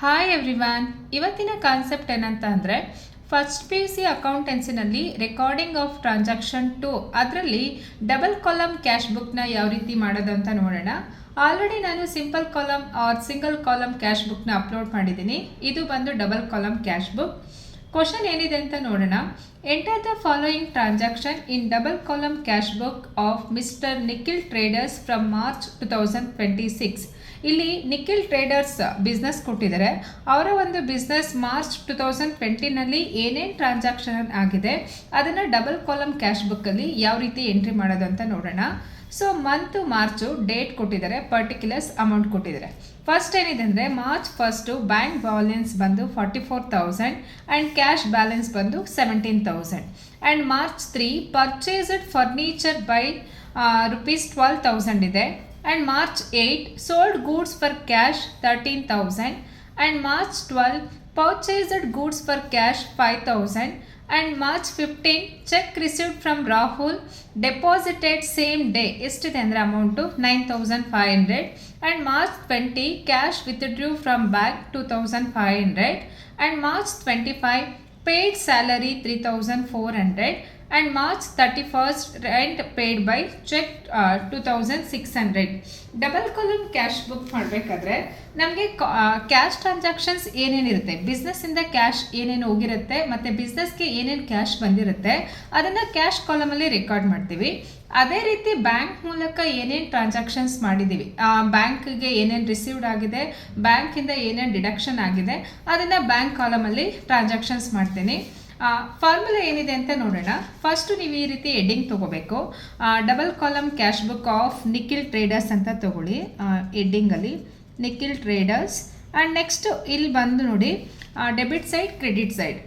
Hi everyone. ಇವತ್ತಿನ concept ಏನಂತ ಅಂದರೆ ಫಸ್ಟ್ ಪಿ ಯು ಸಿ ಅಕೌಂಟೆನ್ಸಿನಲ್ಲಿ ರೆಕಾರ್ಡಿಂಗ್ ಆಫ್ ಟ್ರಾನ್ಸಾಕ್ಷನ್ 2 ಅದರಲ್ಲಿ ಡಬಲ್ ಕಾಲಮ್ ಕ್ಯಾಶ್ ಬುಕ್ನ ಯಾವ ರೀತಿ ಮಾಡೋದು ಅಂತ ನೋಡೋಣ. ಆಲ್ರೆಡಿ ನಾನು simple column or single column cash ಬುಕ್ನ ಅಪ್ಲೋಡ್ ಮಾಡಿದ್ದೀನಿ. ಇದು ಬಂದು double column cash book. Question ಏನಿದೆ ಅಂತ ನೋಡೋಣ. Enter the following transaction in double column cash book of mister Nikhil traders from March 2026. ಇಲ್ಲಿ ನಿಖಿಲ್ ಟ್ರೇಡರ್ಸ್ ಬಿಸ್ನೆಸ್ ಕೊಟ್ಟಿದ್ದಾರೆ. ಅವರ ಒಂದು ಬಿಸ್ನೆಸ್ ಮಾರ್ಚ್ 2020ನಲ್ಲಿ ಏನೇನು ಟ್ರಾನ್ಸಾಕ್ಷನ್ ಆಗಿದೆ ಅದನ್ನು ಡಬಲ್ ಕಾಲಮ್ ಕ್ಯಾಶ್ ಬುಕ್ಕಲ್ಲಿ ಯಾವ ರೀತಿ ಎಂಟ್ರಿ ಮಾಡೋದು ಅಂತ ನೋಡೋಣ. ಸೊ ಮಂತು ಮಾರ್ಚು ಡೇಟ್ ಕೊಟ್ಟಿದ್ದಾರೆ, ಪರ್ಟಿಕ್ಯುಲರ್ಸ್ ಅಮೌಂಟ್ ಕೊಟ್ಟಿದ್ದಾರೆ. ಫಸ್ಟ್ ಏನಿದೆ ಅಂದರೆ ಮಾರ್ಚ್ 1 ಬ್ಯಾಂಕ್ ಬ್ಯಾಲೆನ್ಸ್ ಬಂದು 44,000 ಆ್ಯಂಡ್ ಕ್ಯಾಶ್ ಬ್ಯಾಲೆನ್ಸ್ ಬಂದು 17,000. And March 3 purchased furniture by ₹12,000 ಇದೆ. And March 8 sold goods for cash 13,000 and March 12 purchased goods for cash 5,000 and March 15 check received from Rahul deposited same day ಎಷ್ಟಿದೆ ಅಂದರೆ amount 9,500 and March 20 cash withdrew from bank 2,500 and March 25 paid salary 3,400 and March 31st rent paid by check 2,600. Double column cash book ಮಾಡಬೇಕಾದ್ರೆ ನಮಗೆ cash transactions ಏನೇನಿರುತ್ತೆ, ಬಿಸ್ನೆಸ್ಸಿಂದ cash ಏನೇನು ಹೋಗಿರುತ್ತೆ ಮತ್ತು ಬಿಸ್ನೆಸ್ಗೆ ಏನೇನು cash ಬಂದಿರುತ್ತೆ ಅದನ್ನು ಕ್ಯಾಶ್ ಕಾಲಮಲ್ಲಿ ರೆಕಾರ್ಡ್ ಮಾಡ್ತೀವಿ. ಅದೇ ರೀತಿ ಬ್ಯಾಂಕ್ ಮೂಲಕ ಏನೇನು ಟ್ರಾನ್ಸಾಕ್ಷನ್ಸ್ ಮಾಡಿದ್ದೀವಿ, ಬ್ಯಾಂಕ್ಗೆ ಏನೇನು ರಿಸೀವ್ಡ್ ಆಗಿದೆ, ಬ್ಯಾಂಕಿಂದ ಏನೇನು ಡಿಡಕ್ಷನ್ ಆಗಿದೆ ಅದನ್ನು ಬ್ಯಾಂಕ್ ಕಾಲಮಲ್ಲಿ ಟ್ರಾನ್ಸಾಕ್ಷನ್ಸ್ ಮಾಡ್ತೀನಿ. ಫಾರ್ಮುಲಾ ಏನಿದೆ ಅಂತ ನೋಡೋಣ. ಫಸ್ಟು ನೀವು ಈ ರೀತಿ ಹೆಡ್ಡಿಂಗ್ ತೊಗೋಬೇಕು. Double column cash book of Nikhil traders ಅಂತ ತೊಗೊಳ್ಳಿ ಹೆಡ್ಡಿಂಗಲ್ಲಿ, ನಿಖಿಲ್ ಟ್ರೇಡರ್ಸ್. ಆ್ಯಂಡ್ ನೆಕ್ಸ್ಟ್ ಇಲ್ಲಿ ಬಂದು ನೋಡಿ debit side, credit side.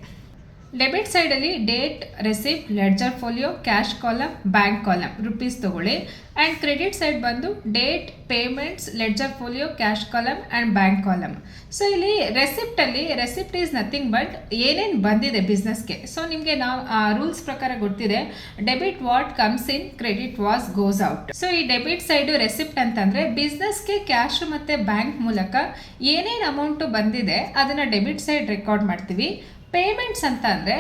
Debit ಸೈಡಲ್ಲಿ date, receipt, ledger folio, cash column, bank column rupees ತೊಗೊಳ್ಳಿ. ಆ್ಯಂಡ್ ಕ್ರೆಡಿಟ್ ಸೈಡ್ ಬಂದು date, payments, ledger folio, cash column and bank column. So ಇಲ್ಲಿ ರೆಸಿಪ್ಟಲ್ಲಿ ರೆಸಿಪ್ಟ್ ಈಸ್ ನಥಿಂಗ್ ಬಟ್ ಏನೇನು ಬಂದಿದೆ ಬಿಸ್ನೆಸ್ಗೆ. So ನಿಮಗೆ ನಾವು rules ಪ್ರಕಾರ ಗೊತ್ತಿದೆ, debit what comes in, credit was goes out. So ಈ ಡೆಬಿಟ್ ಸೈಡು ರೆಸಿಪ್ಟ್ ಅಂತಂದರೆ ಬಿಸ್ನೆಸ್ಗೆ ಕ್ಯಾಶು ಮತ್ತು ಬ್ಯಾಂಕ್ ಮೂಲಕ ಏನೇನು ಅಮೌಂಟು ಬಂದಿದೆ ಅದನ್ನು ಡೆಬಿಟ್ ಸೈಡ್ ರೆಕಾರ್ಡ್ ಮಾಡ್ತೀವಿ. ಪೇಮೆಂಟ್ಸ್ ಅಂತ ಅಂದರೆ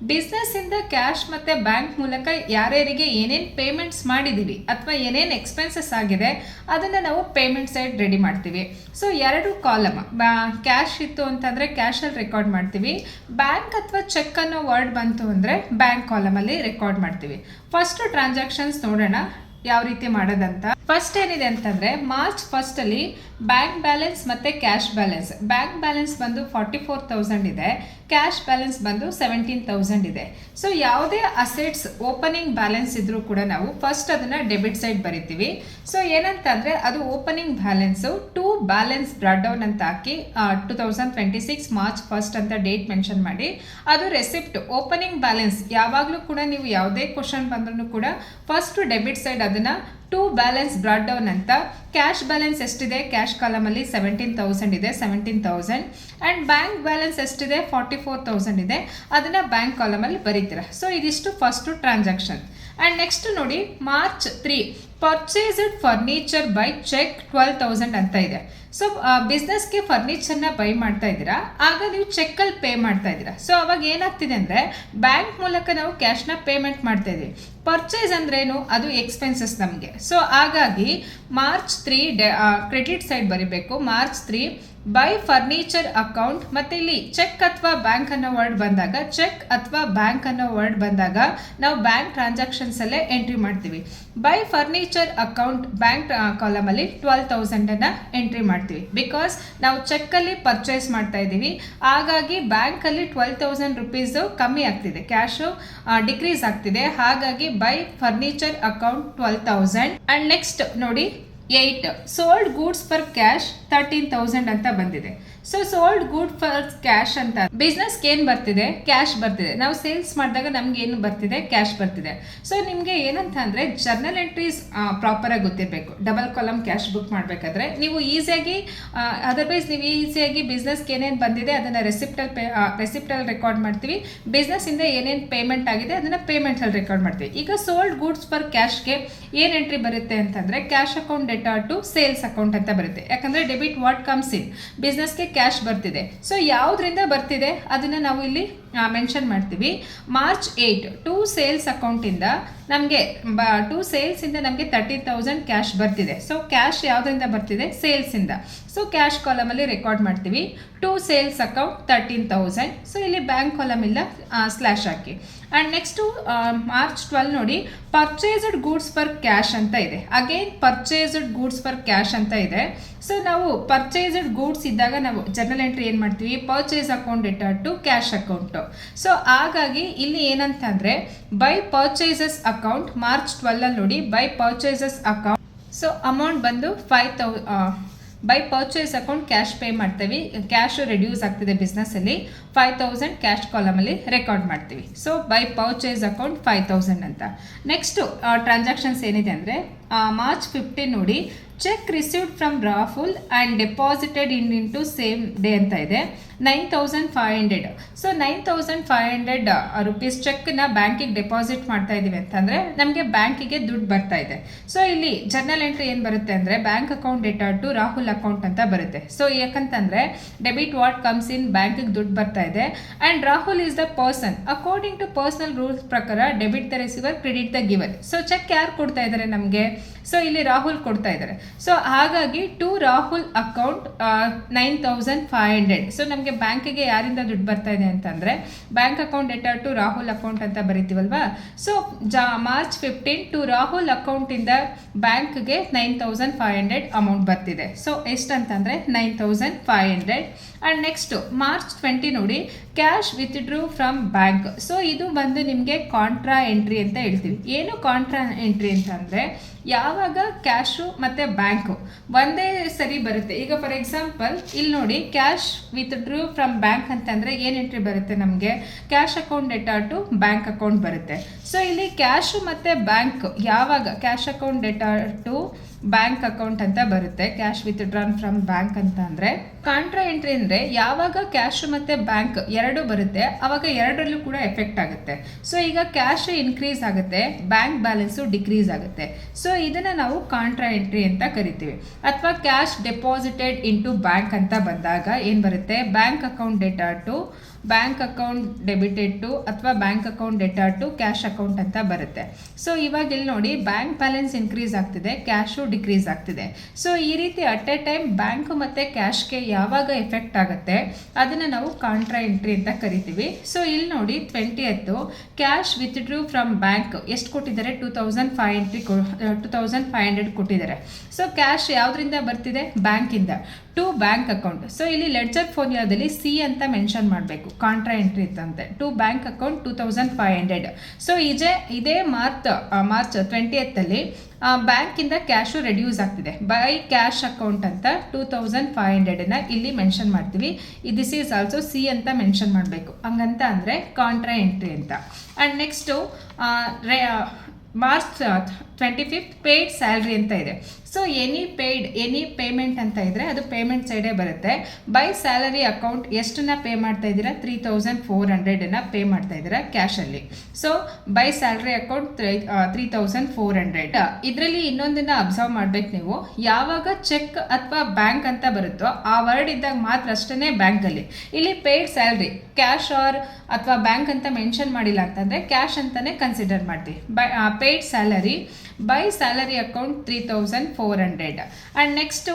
ಬಿಸ್ನೆಸ್ಸಿಂದ ಕ್ಯಾಶ್ ಮತ್ತು ಬ್ಯಾಂಕ್ ಮೂಲಕ ಯಾರ್ಯಾರಿಗೆ ಏನೇನು ಪೇಮೆಂಟ್ಸ್ ಮಾಡಿದ್ದೀವಿ ಅಥವಾ ಏನೇನು ಎಕ್ಸ್ಪೆನ್ಸಸ್ ಆಗಿದೆ ಅದನ್ನು ನಾವು ಪೇಮೆಂಟ್ ಸೈಡ್ ರೆಡಿ ಮಾಡ್ತೀವಿ. ಸೊ ಎರಡು ಕಾಲಮ್, ಕ್ಯಾಶ್ ಇತ್ತು ಅಂತಂದರೆ ಕ್ಯಾಶಲ್ಲಿ ರೆಕಾರ್ಡ್ ಮಾಡ್ತೀವಿ, ಬ್ಯಾಂಕ್ ಅಥವಾ ಚೆಕ್ ಅನ್ನೋ ವರ್ಡ್ ಬಂತು ಅಂದರೆ ಬ್ಯಾಂಕ್ ಕಾಲಮಲ್ಲಿ ರೆಕಾರ್ಡ್ ಮಾಡ್ತೀವಿ. ಫಸ್ಟು ಟ್ರಾನ್ಸಾಕ್ಷನ್ಸ್ ನೋಡೋಣ ಯಾವ ರೀತಿ ಮಾಡೋದಂತ. ಫಸ್ಟ್ ಏನಿದೆ ಅಂತಂದರೆ ಮಾರ್ಚ್ 1 ಬ್ಯಾಂಕ್ ಬ್ಯಾಲೆನ್ಸ್ ಮತ್ತು ಕ್ಯಾಶ್ ಬ್ಯಾಲೆನ್ಸ್. ಬ್ಯಾಂಕ್ ಬ್ಯಾಲೆನ್ಸ್ ಬಂದು 44,000 ಇದೆ, ಕ್ಯಾಶ್ ಬ್ಯಾಲೆನ್ಸ್ ಬಂದು 17,000 ಇದೆ. ಸೊ ಯಾವುದೇ ಅಸೆಟ್ಸ್ ಓಪನಿಂಗ್ ಬ್ಯಾಲೆನ್ಸ್ ಇದ್ರೂ ಕೂಡ ನಾವು ಫಸ್ಟ್ ಅದನ್ನು ಡೆಬಿಟ್ ಸೈಡ್ ಬರಿತೀವಿ. ಸೊ ಏನಂತಂದರೆ ಅದು opening balance to balance brought down ಅಂತ ಹಾಕಿ 2026 ಮಾರ್ಚ್ 1 ಅಂತ ಡೇಟ್ ಮೆನ್ಷನ್ ಮಾಡಿ, ಅದು ರೆಸಿಪ್ಟ್ ಓಪನಿಂಗ್ ಬ್ಯಾಲೆನ್ಸ್. ಯಾವಾಗಲೂ ಕೂಡ ನೀವು ಯಾವುದೇ ಕ್ವಶನ್ ಬಂದ್ರೂ ಕೂಡ ಫಸ್ಟು ಡೆಬಿಟ್ ಸೈಡ್ ಅದನ್ನು ಟು ಬ್ಯಾಲೆನ್ಸ್ ಬ್ರಾಡ್ ಡೌನ್ ಅಂತ. ಕ್ಯಾಶ್ ಬ್ಯಾಲೆನ್ಸ್ ಎಷ್ಟಿದೆ ಕ್ಯಾಶ್ ಕಾಲಮಲ್ಲಿ 17,000 ಇದೆ, 17,000. ಆ್ಯಂಡ್ ಬ್ಯಾಂಕ್ ಬ್ಯಾಲೆನ್ಸ್ ಎಷ್ಟಿದೆ 44,000 ಇದೆ, ಅದನ್ನು ಬ್ಯಾಂಕ್ ಕಾಲಮಲ್ಲಿ ಬರೀತೀರ. ಸೊ ಇದಿಷ್ಟು ಫಸ್ಟು ಟ್ರಾನ್ಸಾಕ್ಷನ್. ಆ್ಯಂಡ್ ನೆಕ್ಸ್ಟ್ ನೋಡಿ March 3 purchased furniture by cheque 12,000 ಅಂತ ಇದೆ. ಸೊ ಬಿಸ್ನೆಸ್ಗೆ ಫರ್ನಿಚರ್ನ ಬೈ ಮಾಡ್ತಾ ಇದ್ದೀರಾ, ಆಗ ನೀವು ಚೆಕ್ಕಲ್ಲಿ ಪೇ ಮಾಡ್ತಾ ಇದ್ದೀರಾ. ಸೊ ಅವಾಗ ಏನಾಗ್ತಿದೆ ಅಂದರೆ ಬ್ಯಾಂಕ್ ಮೂಲಕ ನಾವು ಕ್ಯಾಶ್ನ ಪೇಮೆಂಟ್ ಮಾಡ್ತಾ ಇದ್ದೀವಿ. ಪರ್ಚೇಸ್ ಅಂದ್ರೇನು, ಅದು ಎಕ್ಸ್ಪೆನ್ಸಸ್ ನಮಗೆ. ಸೊ ಹಾಗಾಗಿ ಮಾರ್ಚ್ 3 ಕ್ರೆಡಿಟ್ ಸೈಡ್ ಬರೀಬೇಕು. ಮಾರ್ಚ್ 3 ಬೈ ಫರ್ನಿಚರ್ ಅಕೌಂಟ್, ಮತ್ತು ಇಲ್ಲಿ ಚೆಕ್ ಅಥವಾ ಬ್ಯಾಂಕ್ ಅನ್ನೋ ವರ್ಡ್ ಬಂದಾಗ, ಚೆಕ್ ಅಥವಾ ಬ್ಯಾಂಕ್ ಅನ್ನೋ ವರ್ಡ್ ಬಂದಾಗ ನಾವು ಬ್ಯಾಂಕ್ ಟ್ರಾನ್ಸಾಕ್ಷನ್ಸಲ್ಲೇ ಎಂಟ್ರಿ ಮಾಡ್ತೀವಿ. ಬೈ ಫರ್ನಿಚರ್ ಅಕೌಂಟ್ ಬ್ಯಾಂಕ್ ಕಾಲಮಲ್ಲಿ 12,000 ಎಂಟ್ರಿ ಮಾಡ್ತೀವಿ. ಬಿಕಾಸ್ ನಾವು ಚೆಕ್ಕಲ್ಲಿ ಪರ್ಚೇಸ್ ಮಾಡ್ತಾ ಇದ್ದೀವಿ, ಹಾಗಾಗಿ ಬ್ಯಾಂಕಲ್ಲಿ 12,000 ರುಪೀಸು ಕಮ್ಮಿ ಆಗ್ತಿದೆ, ಕ್ಯಾಶು ಡಿಕ್ರೀಸ್ ಆಗ್ತಿದೆ. ಹಾಗಾಗಿ by furniture account 12,000. And next ನೋಡಿ 8 ಸೋಲ್ಡ್ ಗೂಡ್ಸ್ ಫರ್ ಕ್ಯಾಶ್ 13,000 ಅಂತ ಬಂದಿದೆ. So sold good for cash ಅಂತ ಬಿಸ್ನೆಸ್ಗೆ ಏನು ಬರ್ತಿದೆ, ಕ್ಯಾಶ್ ಬರ್ತಿದೆ. ನಾವು ಸೇಲ್ಸ್ ಮಾಡಿದಾಗ ನಮ್ಗೆ ಏನು ಬರ್ತಿದೆ, ಕ್ಯಾಶ್ ಬರ್ತಿದೆ. ಸೊ ನಿಮಗೆ ಏನಂತ ಅಂದರೆ ಜರ್ನಲ್ ಎಂಟ್ರೀಸ್ ಪ್ರಾಪರಾಗಿ ಗೊತ್ತಿರಬೇಕು. ಡಬಲ್ ಕಾಲಮ್ ಕ್ಯಾಶ್ ಬುಕ್ ಮಾಡಬೇಕಾದ್ರೆ ನೀವು ಈಸಿಯಾಗಿ, ಅದರ್ವೈಸ್ ನೀವು ಈಸಿಯಾಗಿ ಬಿಸ್ನೆಸ್ಗೆ ಏನೇನು ಬಂದಿದೆ ಅದನ್ನು ರೆಸಿಪ್ಟಲ್ಲಿ ರೆಕಾರ್ಡ್ ಮಾಡ್ತೀವಿ, ಬಿಸ್ನೆಸ್ಸಿಂದ ಏನೇನು ಪೇಮೆಂಟ್ ಆಗಿದೆ ಅದನ್ನು ಪೇಮೆಂಟಲ್ಲಿ ರೆಕಾರ್ಡ್ ಮಾಡ್ತೀವಿ. ಈಗ ಸೋಲ್ಡ್ ಗೂಡ್ಸ್ ಫರ್ ಕ್ಯಾಶ್ಗೆ ಏನು ಎಂಟ್ರಿ ಬರುತ್ತೆ ಅಂತಂದರೆ cash account ಡೆಟಾ to sales account ಅಂತ ಬರುತ್ತೆ. ಯಾಕಂದರೆ ಡೆಬಿಟ್ ವಾಟ್ ಕಮ್ಸ್ ಇನ್, ಬಿಸ್ನೆಸ್ಗೆ ಕ್ಯಾಶ್ ಬರ್ತಿದೆ. ಸೊ ಯಾವುದರಿಂದ ಬರ್ತಿದೆ ಅದನ್ನು ನಾವು ಇಲ್ಲಿ ಮೆನ್ಷನ್ ಮಾಡ್ತೀವಿ. ಮಾರ್ಚ್ 8 ಟು ಸೇಲ್ಸ್ ಅಕೌಂಟಿಂದ ನಮಗೆ ಟು ಸೇಲ್ಸಿಂದ ನಮಗೆ 30,000 ಕ್ಯಾಶ್ ಬರ್ತಿದೆ. ಸೊ ಕ್ಯಾಶ್ ಯಾವುದರಿಂದ ಬರ್ತಿದೆ? ಸೇಲ್ಸಿಂದ. ಸೊ ಕ್ಯಾಶ್ ಕಾಲಮಲ್ಲಿ ರೆಕಾರ್ಡ್ ಮಾಡ್ತೀವಿ. To sales account 13,000. ಸೊ ಇಲ್ಲಿ ಬ್ಯಾಂಕ್ ಕಾಲಮ್ ಇಲ್ಲ, ಸ್ಲ್ಯಾಶ್ ಹಾಕಿ. ಆ್ಯಂಡ್ ನೆಕ್ಸ್ಟು ಮಾರ್ಚ್ 12 ನೋಡಿ, ಪರ್ಚೇಸ್ಡ್ ಗೂಡ್ಸ್ ಫರ್ ಕ್ಯಾಶ್ ಅಂತ ಇದೆ. Again purchased goods for cash ಅಂತ ಇದೆ. ಸೊ ನಾವು ಪರ್ಚೇಸ್ಡ್ ಗೂಡ್ಸ್ ಇದ್ದಾಗ ನಾವು ಜರ್ನಲ್ ಎಂಟ್ರಿ ಏನು ಮಾಡ್ತೀವಿ? Purchase account ಡೆಟಾ to cash account. So ಹಾಗಾಗಿ ಇಲ್ಲಿ ಏನಂತ ಅಂದರೆ ಬೈ ಪರ್ಚೇಸಸ್ ಅಕೌಂಟ್ ಮಾರ್ಚ್ 12 ನೋಡಿ, by purchases account. So amount ಬಂದು 5,000. By purchase account cash pay ಮಾಡ್ತೀವಿ. ಕ್ಯಾಶ್ ರೆಡ್ಯೂಸ್ ಆಗ್ತಿದೆ ಬಿಸ್ನೆಸ್ಸಲ್ಲಿ. 5,000 ಕ್ಯಾಶ್ ಕಾಲಮಲ್ಲಿ ರೆಕಾರ್ಡ್ ಮಾಡ್ತೀವಿ. ಸೊ ಬೈ ಪರ್ಚೇಸ್ ಅಕೌಂಟ್ 5,000 ಅಂತ. ನೆಕ್ಸ್ಟು ಟ್ರಾನ್ಸಾಕ್ಷನ್ಸ್ ಏನಿದೆ ಅಂದರೆ ಮಾರ್ಚ್ 15 ನೋಡಿ, cheque received from Rahul and deposited into same day ಅಂತ ಇದೆ. 9,500. ಸೊ 9,500 ರುಪೀಸ್ ಚೆಕ್ನ ಬ್ಯಾಂಕಿಗೆ ಡೆಪಾಸಿಟ್ ಮಾಡ್ತಾ ಇದ್ದೀವಿ ಅಂತಂದರೆ ನಮಗೆ ಬ್ಯಾಂಕಿಗೆ ದುಡ್ಡು ಬರ್ತಾ ಇದೆ. ಸೊ ಇಲ್ಲಿ ಜರ್ನಲ್ ಎಂಟ್ರಿ ಏನು ಬರುತ್ತೆ ಅಂದರೆ bank account ಡೆಟಾ to Rahul account ಅಂತ ಬರುತ್ತೆ. ಸೊ ಯಾಕಂತಂದರೆ ಡೆಬಿಟ್ ವಾಟ್ ಕಮ್ಸ್ ಇನ್, ಬ್ಯಾಂಕಿಗೆ ದುಡ್ಡು ಬರ್ತಾ ಇದೆ. And Rahul is the person. According to personal rules ಪ್ರಕಾರ debit the receiver, credit the giver. So cheque ಯಾರು ಕೊಡ್ತಾ ಇದ್ದಾರೆ ನಮಗೆ? ಸೊ ಇಲ್ಲಿ ರಾಹುಲ್ ಕೊಡ್ತಾ ಇದ್ದಾರೆ. ಸೊ ಹಾಗಾಗಿ ಟು ರಾಹುಲ್ ಅಕೌಂಟ್ 9,500. ಸೊ ನಮಗೆ ಬ್ಯಾಂಕಿಗೆ ಯಾರಿಂದ ದುಡ್ಡು ಬರ್ತಾ ಇದೆ ಅಂತಂದರೆ bank account ಡೆಟಾ to Rahul account ಅಂತ ಬರಿತೀವಲ್ವಾ. ಸೊ ಮಾರ್ಚ್ 15 ಟು ರಾಹುಲ್ ಅಕೌಂಟಿಂದ ಬ್ಯಾಂಕ್ಗೆ 9,500 ಅಮೌಂಟ್ ಬರ್ತಿದೆ. ಸೊ ಎಷ್ಟಂತಂದರೆ 9,500. ಆ್ಯಂಡ್ ನೆಕ್ಸ್ಟು ಮಾರ್ಚ್ 20 ನೋಡಿ, cash withdrew from bank. So ಇದು ಬಂದು ನಿಮಗೆ ಕಾಂಟ್ರಾ ಎಂಟ್ರಿ ಅಂತ ಹೇಳ್ತೀವಿ. ಏನು ಕಾಂಟ್ರಾ ಎಂಟ್ರಿ ಅಂತಂದರೆ ಯಾವಾಗ ಕ್ಯಾಶು ಮತ್ತು ಬ್ಯಾಂಕು ಒಂದೇ ಸರಿ ಬರುತ್ತೆ. ಈಗ ಫಾರ್ ಎಕ್ಸಾಂಪಲ್ ಇಲ್ಲಿ ನೋಡಿ, ಕ್ಯಾಶ್ ವಿತ್ಡ್ರೂ ಫ್ರಮ್ ಬ್ಯಾಂಕ್ ಅಂತಂದರೆ ಏನು ಎಂಟ್ರಿ ಬರುತ್ತೆ ನಮಗೆ? Cash account ಡೆಟಾ to bank account ಬರುತ್ತೆ. ಸೊ ಇಲ್ಲಿ ಕ್ಯಾಶು ಮತ್ತು ಬ್ಯಾಂಕ್ ಯಾವಾಗ cash account ಡೆಟಾ to bank account ಅಂತ ಬರುತ್ತೆ, ಕ್ಯಾಶ್ ವಿತ್ಡ್ರಾನ್ ಫ್ರಮ್ ಬ್ಯಾಂಕ್ ಅಂತ ಅಂದರೆ. ಕಾಂಟ್ರಾ ಎಂಟ್ರಿ ಅಂದರೆ ಯಾವಾಗ ಕ್ಯಾಶ್ ಮತ್ತು ಬ್ಯಾಂಕ್ ಎರಡು ಬರುತ್ತೆ ಆವಾಗ ಎರಡರಲ್ಲೂ ಕೂಡ ಎಫೆಕ್ಟ್ ಆಗುತ್ತೆ. ಸೊ ಈಗ ಕ್ಯಾಶ್ ಇನ್ಕ್ರೀಸ್ ಆಗುತ್ತೆ, ಬ್ಯಾಂಕ್ ಬ್ಯಾಲೆನ್ಸು ಡಿಕ್ರೀಸ್ ಆಗುತ್ತೆ. ಸೊ ಇದನ್ನು ನಾವು ಕಾಂಟ್ರಾ ಎಂಟ್ರಿ ಅಂತ ಕರಿತೀವಿ. ಅಥವಾ ಕ್ಯಾಶ್ ಡೆಪಾಸಿಟೆಡ್ ಇಂಟು ಬ್ಯಾಂಕ್ ಅಂತ ಬಂದಾಗ ಏನು ಬರುತ್ತೆ? Bank account ಡೆಟಾ to bank account debited to ಅಥವಾ bank account ಡೆಟಾ to cash account ಅಂತ ಬರುತ್ತೆ. ಸೊ ಇವಾಗ ಇಲ್ಲಿ ನೋಡಿ, ಬ್ಯಾಂಕ್ ಬ್ಯಾಲೆನ್ಸ್ ಇನ್ಕ್ರೀಸ್ ಆಗ್ತಿದೆ, ಕ್ಯಾಶು ಡಿಕ್ರೀಸ್ ಆಗ್ತಿದೆ. ಸೊ ಈ ರೀತಿ ಅಟ್ ಎ ಟೈಮ್ ಬ್ಯಾಂಕ್ ಮತ್ತು ಕ್ಯಾಶ್ಗೆ ಯಾವಾಗ ಎಫೆಕ್ಟ್ ಆಗುತ್ತೆ ಅದನ್ನು ನಾವು ಕಾಂಟ್ರಾ ಎಂಟ್ರಿ ಅಂತ ಕರಿತೀವಿ. ಸೊ ಇಲ್ಲಿ ನೋಡಿ 20th cash withdrew from bank ಎಷ್ಟು ಕೊಟ್ಟಿದ್ದಾರೆ? 2,500 ಕೊಟ್ಟಿದ್ದಾರೆ. ಸೊ ಕ್ಯಾಶ್ ಯಾವುದರಿಂದ ಬರ್ತಿದೆ? ಬ್ಯಾಂಕಿಂದ ಟು ಬ್ಯಾಂಕ್ ಅಕೌಂಟ್. ಸೊ ಇಲ್ಲಿ ಲೆಡ್ಜರ್ ಫೋನಿಯಾದಲ್ಲಿ ಸಿ ಅಂತ ಮೆನ್ಷನ್ ಮಾಡಬೇಕು, ಕಾಂಟ್ರಾ ಎಂಟ್ರಿ ಇತ್ತಂತೆ. To bank account 2,500. ಸೊ ಇದೇ ಮಾರ್ಚ್ 20th ಬ್ಯಾಂಕಿಂದ ಕ್ಯಾಶು ರೆಡ್ಯೂಸ್ ಆಗ್ತಿದೆ. ಬೈ ಕ್ಯಾಶ್ ಅಕೌಂಟ್ ಅಂತ 2,500ನ ಇಲ್ಲಿ ಮೆನ್ಷನ್ ಮಾಡ್ತೀವಿ. ದಿಸ್ ಈಸ್ ಆಲ್ಸೋ ಸಿ ಅಂತ ಮೆನ್ಷನ್ ಮಾಡಬೇಕು. ಹಂಗಂತ ಅಂದರೆ ಕಾಂಟ್ರಾ ಎಂಟ್ರಿ ಅಂತ. And next March 25 paid salary ಅಂತ ಇದೆ. ಸೊ ಎನಿ ಪೇಮೆಂಟ್ ಅಂತ ಇದ್ದರೆ ಅದು ಪೇಮೆಂಟ್ ಸೈಡೇ ಬರುತ್ತೆ. ಬೈ ಸ್ಯಾಲರಿ ಅಕೌಂಟ್ ಎಷ್ಟನ್ನ ಪೇ ಮಾಡ್ತಾ ಇದ್ದೀರಾ? 3,400ನ ಪೇ ಮಾಡ್ತಾ ಇದ್ದೀರಾ ಕ್ಯಾಶಲ್ಲಿ. So by salary account 3,400. ಇದರಲ್ಲಿ ಇನ್ನೊಂದನ್ನು ಅಬ್ಸರ್ವ್ ಮಾಡಬೇಕು ನೀವು. ಯಾವಾಗ ಚೆಕ್ ಅಥವಾ ಬ್ಯಾಂಕ್ ಅಂತ ಬರುತ್ತೋ ಆ ವರ್ಡ್ ಇದ್ದಾಗ ಮಾತ್ರ ಅಷ್ಟೇ ಬ್ಯಾಂಕಲ್ಲಿ. ಇಲ್ಲಿ ಪೇಯ್ಡ್ ಸ್ಯಾಲ್ರಿ ಕ್ಯಾಶ್ ಆರ್ ಅಥವಾ ಬ್ಯಾಂಕ್ ಅಂತ ಮೆನ್ಷನ್ ಮಾಡಿಲ್ಲ ಅಂತಂದರೆ ಕ್ಯಾಶ್ ಅಂತಲೇ ಕನ್ಸಿಡರ್ ಮಾಡ್ತೀವಿ. Paid salary by salary account 3,400. And next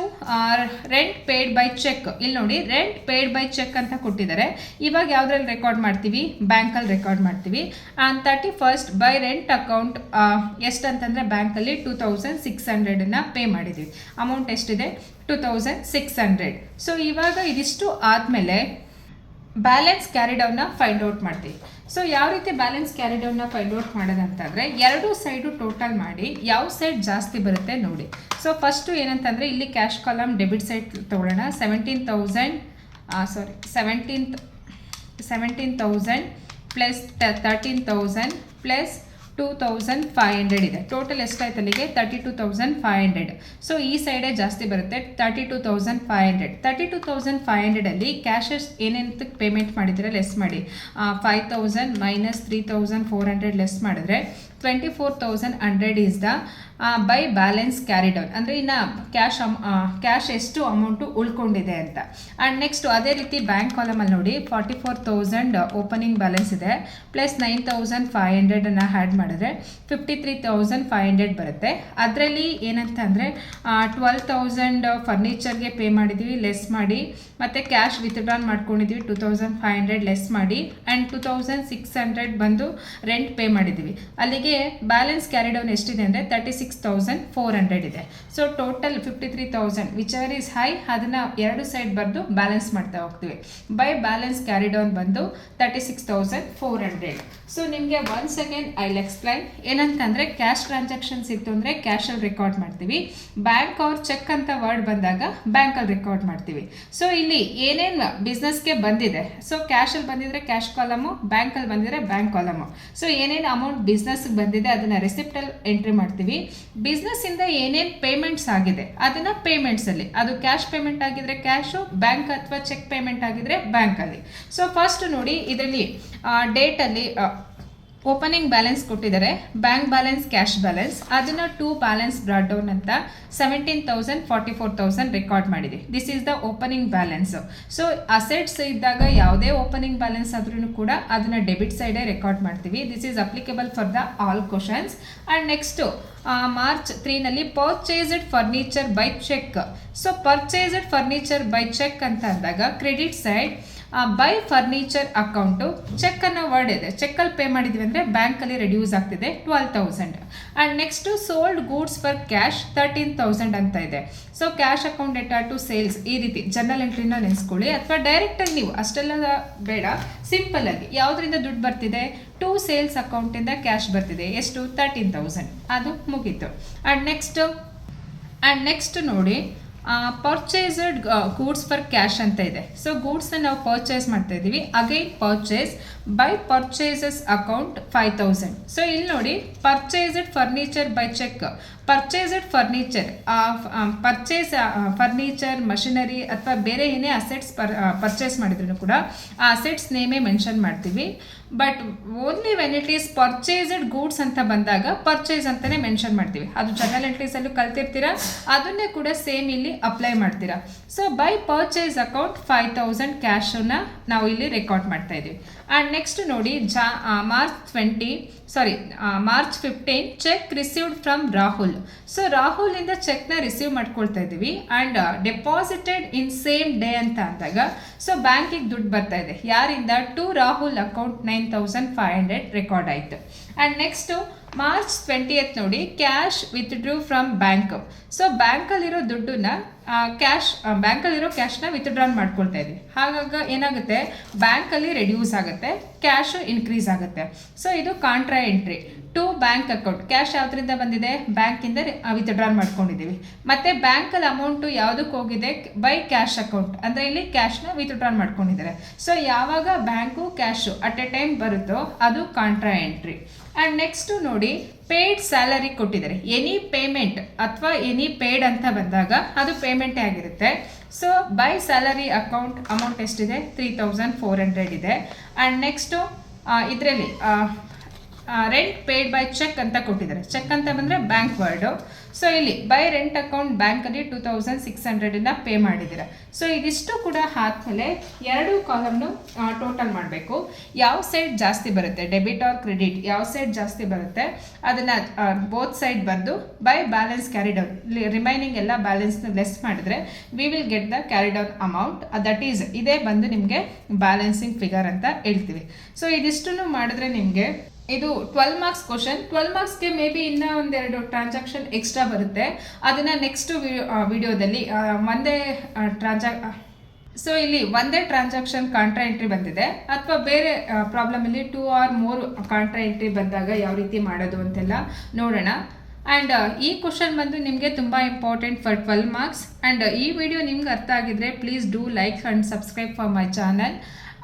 rent paid by cheque. ಇಲ್ಲಿ ನೋಡಿ, ರೆಂಟ್ ಪೇಯ್ಡ್ ಬೈ ಚೆಕ್ ಅಂತ ಕೊಟ್ಟಿದ್ದಾರೆ. ಇವಾಗ ಯಾವುದ್ರಲ್ಲಿ ರೆಕಾರ್ಡ್ ಮಾಡ್ತೀವಿ? ಬ್ಯಾಂಕಲ್ಲಿ ರೆಕಾರ್ಡ್ ಮಾಡ್ತೀವಿ. And 31st by rent account ಎಷ್ಟು ಅಂತಂದರೆ ಬ್ಯಾಂಕಲ್ಲಿ 2,600ನ ಪೇ ಮಾಡಿದ್ದೀವಿ. ಅಮೌಂಟ್ ಎಷ್ಟಿದೆ? 2,600. ಸೊ ಇವಾಗ ಇದಿಷ್ಟು ಆದಮೇಲೆ ಬ್ಯಾಲೆನ್ಸ್ ಕ್ಯಾರಿ ಡೌನ್ನ ಫೈಂಡ್ ಔಟ್ ಮಾಡ್ತೀವಿ. ಸೊ ಯಾವ ರೀತಿ ಬ್ಯಾಲೆನ್ಸ್ ಕ್ಯಾರಿ ಡೌನ್ನ ಫೈಂಡ್ ಔಟ್ ಮಾಡೋದಂತಂದರೆ ಎರಡು ಸೈಡು ಟೋಟಲ್ ಮಾಡಿ ಯಾವ ಸೈಡ್ ಜಾಸ್ತಿ ಬರುತ್ತೆ ನೋಡಿ. ಸೊ ಫಸ್ಟು ಏನಂತಂದರೆ ಇಲ್ಲಿ ಕ್ಯಾಶ್ ಕಾಲಮ್ ಡೆಬಿಟ್ ಸೈಡ್ ತೊಗೊಳ್ಳೋಣ. 17,000 ಪ್ಲಸ್ 13,000 ಪ್ಲಸ್ 2,500 ಇದೆ. ಟೋಟಲ್ ಎಷ್ಟಾಯ್ತು ಅಲ್ಲಿಗೆ? 32,500. ಸೊ ಈ ಸೈಡೇ ಜಾಸ್ತಿ ಬರುತ್ತೆ, 32,500. 32,500ಅಲ್ಲಿ ಕ್ಯಾಶಸ್ ಏನೇನಕ್ಕೆ ಪೇಮೆಂಟ್ ಮಾಡಿದರೆ ಲೆಸ್ ಮಾಡಿ. 5,000 ಮೈನಸ್ 3,400 ಲೆಸ್ ಮಾಡಿದ್ರೆ 24,100 is the by balance carried on, ಅಂದರೆ ಇನ್ನು ಕ್ಯಾಶ್ ಎಷ್ಟು ಅಮೌಂಟು ಉಳ್ಕೊಂಡಿದೆ ಅಂತ. ಆ್ಯಂಡ್ ನೆಕ್ಸ್ಟ್ ಅದೇ ರೀತಿ ಬ್ಯಾಂಕ್ ಕಾಲಮಲ್ಲಿ ನೋಡಿ 44,000 ಓಪನಿಂಗ್ ಬ್ಯಾಲೆನ್ಸ್ ಇದೆ, ಪ್ಲಸ್ 9,500 ಆ್ಯಡ್ ಮಾಡಿದ್ರೆ 53,500 ಬರುತ್ತೆ. ಅದರಲ್ಲಿ ಏನಂತ ಅಂದರೆ 12,000 ಫರ್ನಿಚರ್ಗೆ ಪೇ ಮಾಡಿದ್ದೀವಿ ಲೆಸ್ ಮಾಡಿ, ಮತ್ತು ಕ್ಯಾಶ್ ವಿತ್ಡ್ರಾನ್ ಮಾಡ್ಕೊಂಡಿದ್ದೀವಿ 2,500 ಲೆಸ್ ಮಾಡಿ, ಆ್ಯಂಡ್ 2,600 ಬಂದು ರೆಂಟ್ ಪೇ ಮಾಡಿದ್ದೀವಿ. ಅಲ್ಲಿಗೆ ಬ್ಯಾಲೆನ್ಸ್ ಕ್ಯಾರಿ ಡೌನ್ ಎಷ್ಟಿದೆ ಅಂದರೆ 36,400 ಇದೆ. So total 53,000 which are is high, ಅದನ್ನು ಎರಡು ಸೈಡ್ ಬರೆದು ಬ್ಯಾಲೆನ್ಸ್ ಮಾಡ್ತಾ ಹೋಗ್ತೀವಿ. ಬೈ ಬ್ಯಾಲೆನ್ಸ್ ಕ್ಯಾರಿ ಡೌನ್ ಬಂದು 36,400. ಸೊ ನಿಮಗೆ once again I will explain. ಏನಂತಂದರೆ ಕ್ಯಾಶ್ ಟ್ರಾನ್ಸಾಕ್ಷನ್ಸ್ ಇತ್ತು ಅಂದರೆ ಕ್ಯಾಶಲ್ಲಿ ರೆಕಾರ್ಡ್ ಮಾಡ್ತೀವಿ, ಬ್ಯಾಂಕ್ ಅವ್ರ ಚೆಕ್ ಅಂತ ವರ್ಡ್ ಬಂದಾಗ ಬ್ಯಾಂಕಲ್ಲಿ ರೆಕಾರ್ಡ್ ಮಾಡ್ತೀವಿ. ಸೊ ಇಲ್ಲಿ ಏನೇನು ಬಿಸ್ನೆಸ್ಗೆ ಬಂದಿದೆ, ಸೊ ಕ್ಯಾಶಲ್ಲಿ ಬಂದಿದ್ರೆ ಕ್ಯಾಶ್ ಕಾಲಮು, ಬ್ಯಾಂಕಲ್ಲಿ ಬಂದಿದ್ರೆ ಬ್ಯಾಂಕ್ ಕಾಲಮು. ಸೊ ಏನೇನು ಅಮೌಂಟ್ ಬಿಸ್ನೆಸ್ಗೆ ಬಂದಿದೆ ಅದನ್ನು ರೆಸಿಪ್ಟಲ್ಲಿ ಎಂಟ್ರಿ ಮಾಡ್ತೀವಿ. ಬಿಸ್ನೆಸ್ಸಿಂದ ಏನೇನು ಪೇಮೆಂಟ್ಸ್ ಆಗಿದೆ ಅದನ್ನು ಪೇಮೆಂಟ್ಸಲ್ಲಿ, ಅದು ಕ್ಯಾಶ್ ಪೇಮೆಂಟ್ ಆಗಿದ್ರೆ ಕ್ಯಾಶು, ಬ್ಯಾಂಕ್ ಅಥವಾ ಚೆಕ್ ಪೇಮೆಂಟ್ ಆಗಿದ್ರೆ ಬ್ಯಾಂಕಲ್ಲಿ. ಸೊ ಫಸ್ಟ್ ನೋಡಿ, ಇದರಲ್ಲಿ ಡೇಟಲ್ಲಿ ಓಪನಿಂಗ್ ಬ್ಯಾಲೆನ್ಸ್ ಕೊಟ್ಟಿದ್ದಾರೆ, ಬ್ಯಾಂಕ್ ಬ್ಯಾಲೆನ್ಸ್, ಕ್ಯಾಶ್ ಬ್ಯಾಲೆನ್ಸ್, ಅದನ್ನು 2 ಬ್ಯಾಲೆನ್ಸ್ ಬ್ರಾಡ್ ಡೌನ್ ಅಂತ 17,000 44,000 ರೆಕಾರ್ಡ್ ಮಾಡಿದೆ. This is the opening balance. So assets ಇದ್ದಾಗ ಯಾವುದೇ ಓಪನಿಂಗ್ ಬ್ಯಾಲೆನ್ಸ್ ಆದ್ರೂ ಕೂಡ ಅದನ್ನು ಡೆಬಿಟ್ ಸೈಡೇ ರೆಕಾರ್ಡ್ ಮಾಡ್ತೀವಿ. This is applicable for the all questions. And next March 3ನಲ್ಲಿ purchased furniture by cheque. So purchased furniture by cheque ಅಂತ ಅಂದಾಗ credit side by furniture account cheque ಅನ್ನೋ ವರ್ಡ್ ಇದೆ, ಚೆಕ್ಕಲ್ಲಿ ಪೇ ಮಾಡಿದ್ವಿ ಅಂದರೆ ಬ್ಯಾಂಕಲ್ಲಿ ರೆಡ್ಯೂಸ್ ಆಗ್ತಿದೆ 12,000. And next sold goods for cash 13,000 ಅಂತ ಇದೆ. ಸೊ ಕ್ಯಾಶ್ ಅಕೌಂಟ್ ಡೇಟಾ ಟು ಸೇಲ್ಸ್, ಈ ರೀತಿ ಜನರಲ್ ಎಂಟ್ರಿನ ನೆನೆಸ್ಕೊಳ್ಳಿ, ಅಥವಾ ಡೈರೆಕ್ಟಾಗಿ ನೀವು ಅಷ್ಟೆಲ್ಲ ಬೇಡ, ಸಿಂಪಲ್ಲಾಗಿ ಯಾವುದರಿಂದ ದುಡ್ಡು ಬರ್ತಿದೆ, ಟು ಸೇಲ್ಸ್ ಅಕೌಂಟಿಂದ ಕ್ಯಾಶ್ ಬರ್ತಿದೆ, ಎಷ್ಟು 13,000, ಅದು ಮುಗೀತು. ಆ್ಯಂಡ್ ನೆಕ್ಸ್ಟ್ ನೋಡಿ ಪರ್ಚೇಸ್ಡ್ ಗೂಡ್ಸ್ ಫರ್ ಕ್ಯಾಶ್ ಅಂತ ಇದೆ. ಸೊ ಗೂಡ್ಸ್ನ ನಾವು ಪರ್ಚೇಸ್ ಮಾಡ್ತಾ ಇದ್ದೀವಿ, again purchase by purchases account 5,000. So ಇಲ್ಲಿ ನೋಡಿ purchased furniture by cheque, purchased furniture, furniture, machinery ಅಥವಾ ಬೇರೆ ಏನೇ ಅಸೆಟ್ಸ್ ಪರ್ಚೇಸ್ ಮಾಡಿದ್ರು ಕೂಡ ಆ ಅಸೆಟ್ಸ್ ನೇಮೇ ಮೆನ್ಷನ್ ಮಾಡ್ತೀವಿ. But only when it is purchased goods ಅಂತ ಬಂದಾಗ ಪರ್ಚೇಸ್ ಅಂತಲೇ ಮೆನ್ಷನ್ ಮಾಡ್ತೀವಿ. ಅದು ಜನರಲ್ ಎಂಟ್ರೀಸಲ್ಲೂ ಕಲ್ತಿರ್ತೀರಾ, ಅದನ್ನೇ ಕೂಡ ಸೇಮ್ ಇಲ್ಲಿ ಅಪ್ಲೈ ಮಾಡ್ತೀರಾ. ಸೊ ಬೈ ಪರ್ಚೇಸ್ ಅಕೌಂಟ್ 5,000 ಕ್ಯಾಶನ್ನು ನಾವು ಇಲ್ಲಿ ರೆಕಾರ್ಡ್ ಮಾಡ್ತಾ ಇದ್ದೀವಿ. ಆ್ಯಂಡ್ ನೆಕ್ಸ್ಟ್ ನೋಡಿ March 15 cheque received from Rahul. So ರಾಹುಲಿಂದ ಚೆಕ್ನ ರಿಸೀವ್ ಮಾಡ್ಕೊಳ್ತಾ ಇದ್ದೀವಿ. And deposited in same day ಅಂತ ಅಂದಾಗ ಸೊ ಬ್ಯಾಂಕಿಗೆ ದುಡ್ಡು ಬರ್ತಾ ಇದೆ, ಯಾರಿಂದ, ಟು ರಾಹುಲ್ ಅಕೌಂಟ್ 9,500 ರೆಕಾರ್ಡ್ ಆಯಿತು. ಆ್ಯಂಡ್ ನೆಕ್ಸ್ಟು ಮಾರ್ಚ್ 20th ನೋಡಿ cash withdrew from bank. So ಬ್ಯಾಂಕಲ್ಲಿರೋ ದುಡ್ಡನ್ನ ಬ್ಯಾಂಕಲ್ಲಿರೋ ಕ್ಯಾಶ್ನ ವಿತ್ಡ್ರಾನ್ ಮಾಡ್ಕೊಳ್ತಾ ಇದ್ವಿ. ಹಾಗಾಗಿ ಏನಾಗುತ್ತೆ, ಬ್ಯಾಂಕಲ್ಲಿ ರೆಡ್ಯೂಸ್ ಆಗುತ್ತೆ, ಕ್ಯಾಶು ಇನ್ಕ್ರೀಸ್ ಆಗುತ್ತೆ. ಸೊ ಇದು contra entry to bank account. Cash ಯಾವುದರಿಂದ ಬಂದಿದೆ, ಬ್ಯಾಂಕಿಂದ ವಿತ್ಡ್ರಾನ್ ಮಾಡ್ಕೊಂಡಿದ್ದೀವಿ. ಮತ್ತು ಬ್ಯಾಂಕಲ್ಲಿ ಅಮೌಂಟು ಯಾವುದಕ್ಕೆ ಹೋಗಿದೆ, ಬೈ ಕ್ಯಾಶ್ ಅಕೌಂಟ್, ಅಂದರೆ ಇಲ್ಲಿ ಕ್ಯಾಶ್ನ ವಿತ್ಡ್ರಾನ್ ಮಾಡ್ಕೊಂಡಿದ್ದಾರೆ. ಸೊ ಯಾವಾಗ bank cash at A time ಬರುತ್ತೋ ಅದು ಕಾಂಟ್ರಾ ಎಂಟ್ರಿ. ಆ್ಯಂಡ್ ನೆಕ್ಸ್ಟು ನೋಡಿ ಪೇಯ್ಡ್ ಸ್ಯಾಲರಿ ಕೊಟ್ಟಿದ್ದಾರೆ. ಎನಿ ಪೇಮೆಂಟ್ ಅಥವಾ ಎನಿ ಪೇಯ್ಡ್ ಅಂತ ಬಂದಾಗ ಅದು ಪೇಮೆಂಟೇ ಆಗಿರುತ್ತೆ. So by salary account amount ಎಷ್ಟಿದೆ, 3,400 ಇದೆ. ಆ್ಯಂಡ್ ನೆಕ್ಸ್ಟು ಇದರಲ್ಲಿ ರೆಂಟ್ ಪೇಯ್ಡ್ ಬೈ ಚೆಕ್ ಅಂತ ಕೊಟ್ಟಿದ್ದಾರೆ. ಚೆಕ್ ಅಂತ ಬಂದರೆ ಬ್ಯಾಂಕ್ ವರ್ಡು. ಸೊ ಇಲ್ಲಿ ಬೈ ರೆಂಟ್ ಅಕೌಂಟ್ ಬ್ಯಾಂಕಲ್ಲಿ 2,600 ಪೇ ಮಾಡಿದ್ದೀರಾ. ಸೊ ಇದಿಷ್ಟು ಕೂಡ ಆದಮೇಲೆ ಎರಡು ಕಾಲಮ್ನು ಟೋಟಲ್ ಮಾಡಬೇಕು. ಯಾವ ಸೈಡ್ ಜಾಸ್ತಿ ಬರುತ್ತೆ, ಡೆಬಿಟ್ ಆರ್ ಕ್ರೆಡಿಟ್, ಯಾವ ಸೈಡ್ ಜಾಸ್ತಿ ಬರುತ್ತೆ ಅದನ್ನು ಬೋತ್ ಸೈಡ್ ಬಂದು by balance carry down, remaining ಎಲ್ಲ ಬ್ಯಾಲೆನ್ಸ್ನ ಲೆಸ್ ಮಾಡಿದ್ರೆ we will get the carry down amount. That is ಇದೇ ಬಂದು ನಿಮಗೆ ಬ್ಯಾಲೆನ್ಸಿಂಗ್ ಫಿಗರ್ ಅಂತ ಹೇಳ್ತೀವಿ. ಸೊ ಇದಿಷ್ಟನ್ನು ಮಾಡಿದ್ರೆ ನಿಮಗೆ ಇದು 12 ಮಾರ್ಕ್ಸ್ ಕ್ವಶನ್. 12 ಮಾರ್ಕ್ಸ್ಗೆ ಮೇ ಬಿ ಇನ್ನೂ ಒಂದೆರಡು ಟ್ರಾನ್ಸಾಕ್ಷನ್ ಎಕ್ಸ್ಟ್ರಾ ಬರುತ್ತೆ, ಅದನ್ನು ನೆಕ್ಸ್ಟು ವಿಡಿಯೋದಲ್ಲಿ ಒಂದೇ ಸೊ ಇಲ್ಲಿ ಒಂದೇ ಟ್ರಾನ್ಸಾಕ್ಷನ್ ಕಾಂಟ್ರಾ ಎಂಟ್ರಿ ಬಂದಿದೆ, ಅಥವಾ ಬೇರೆ ಪ್ರಾಬ್ಲಮಲ್ಲಿ 2 or more ಕಾಂಟ್ರಾ ಎಂಟ್ರಿ ಬಂದಾಗ ಯಾವ ರೀತಿ ಮಾಡೋದು ಅಂತೆಲ್ಲ ನೋಡೋಣ. ಆ್ಯಂಡ್ ಈ ಕ್ವಶನ್ ಬಂದು ನಿಮಗೆ ತುಂಬ ಇಂಪಾರ್ಟೆಂಟ್ ಫಾರ್ 12 ಮಾರ್ಕ್ಸ್. ಆ್ಯಂಡ್ ಈ ವಿಡಿಯೋ ನಿಮ್ಗೆ ಅರ್ಥ ಆಗಿದ್ರೆ please do like and subscribe for my channel.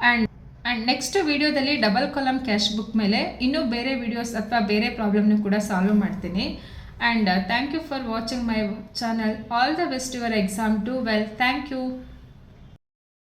And next ವಿಡಿಯೋದಲ್ಲಿ ಡಬಲ್ ಕಾಲಮ್ ಕ್ಯಾಶ್ ಬುಕ್ ಮೇಲೆ ಇನ್ನೂ ಬೇರೆ ವಿಡಿಯೋಸ್ ಅಥವಾ ಬೇರೆ ಪ್ರಾಬ್ಲಮ್ನು ಕೂಡ ಸಾಲ್ವ್ ಮಾಡ್ತೀನಿ. And thank you for watching my channel. All the best your exam. Do well. Thank you.